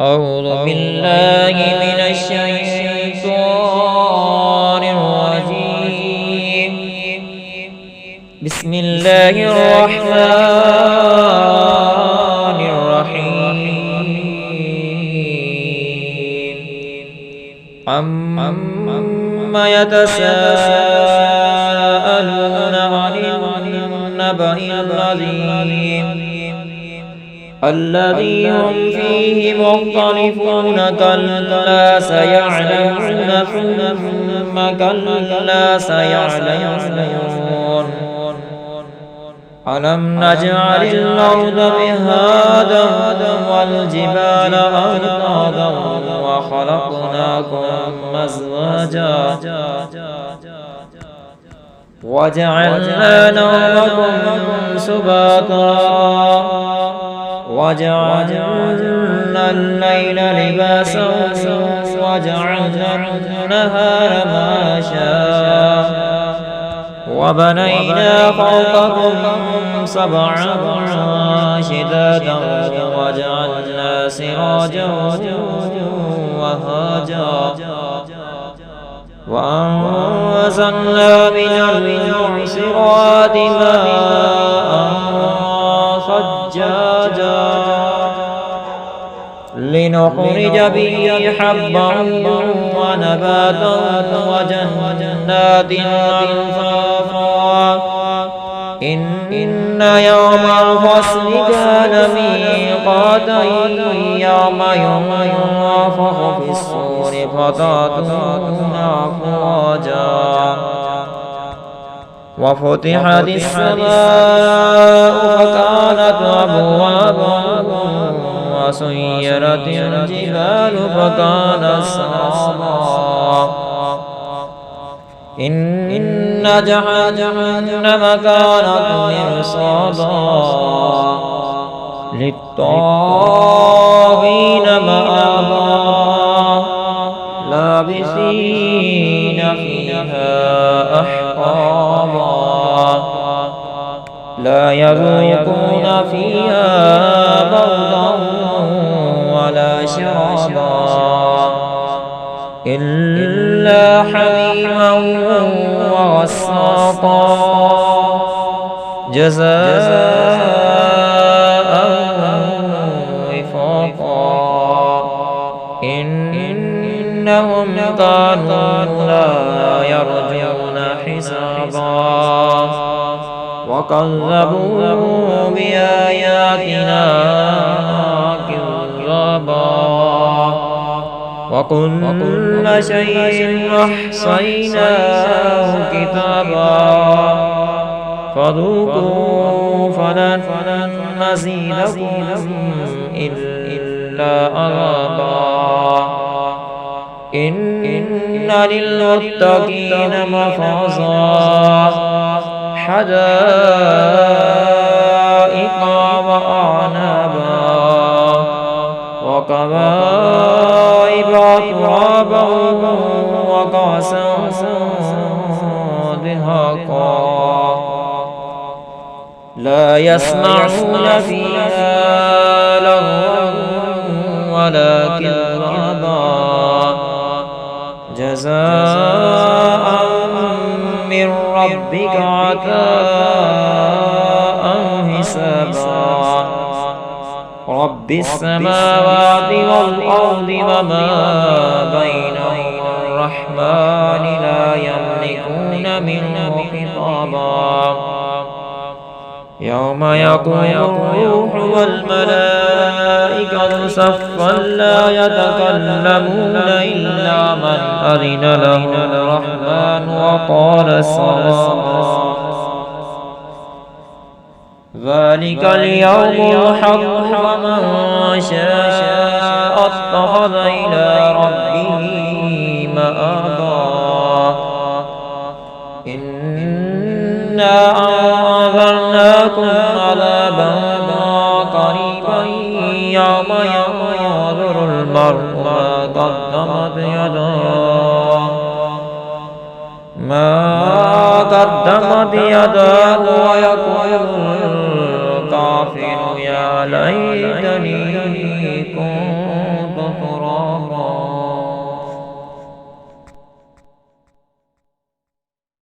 أعوذ بالله من الشيطان الرجيم. بسم الله الرحمن الرحيم. عما يتساءلون عن النبأ العظيم الذي هم فيه مختلفون. كلا سيعلمون ثم كلا سيعلمون. ألم نجعل الأرض مهادا والجبال أوتادا وخلقناكم أزواجا وجعلنا نومكم سباتا وجعلنا الليل لباسا وجعلنا النهار معاشا وبنينا فوقكم سبعا شدادا وجعلنا سراجا وهاجا وأنزلنا من المعصرات ماء ثجاجا لنخرج به حبا ونباتا وجنات ألفافا. إن يوم الفصل كان ميقاتا يوم ينفخ في الصور فتأتون أفواجا وفتحت السماء فكانت أبوابا وسيرت الجبال فكانت سرابا. إن جهنم كانت مرصادا للطاغين مآبا لابثين فيها أحقابا لا يذوقون فيها بردا ولا شرابا إلا حميما وغساقا جزاء وفاقا. إنهم كانوا لا يرجون حسابا وكذبوا بآياتنا كذابا وكل شيء أحصيناه كتابا فذوقوا فلن نزيدكم إلا عذابا. إن للمتقين مفازا حدائق وأعنابا وكواعب أترابا وكأسا دهاقا لا يسمعون فيها لغوا ولا كذابا جزاء من ربك عطاء حسابا. رب السماوات والأرض وما بينهما الرحمن لا يملكون منه خطابا. يوم يقوم الروح والملائكة صفا لا يتكلمون إلا من أذن له الرحمن وقال صوابا. ذلك اليوم الحق فمن شاء اتخذ إلى ربه مآبا. إنا أنذرناكم عذابا قريبا يوم ينظر المرء ما قدمت يداه ويقول الكافر يا ليتني كنت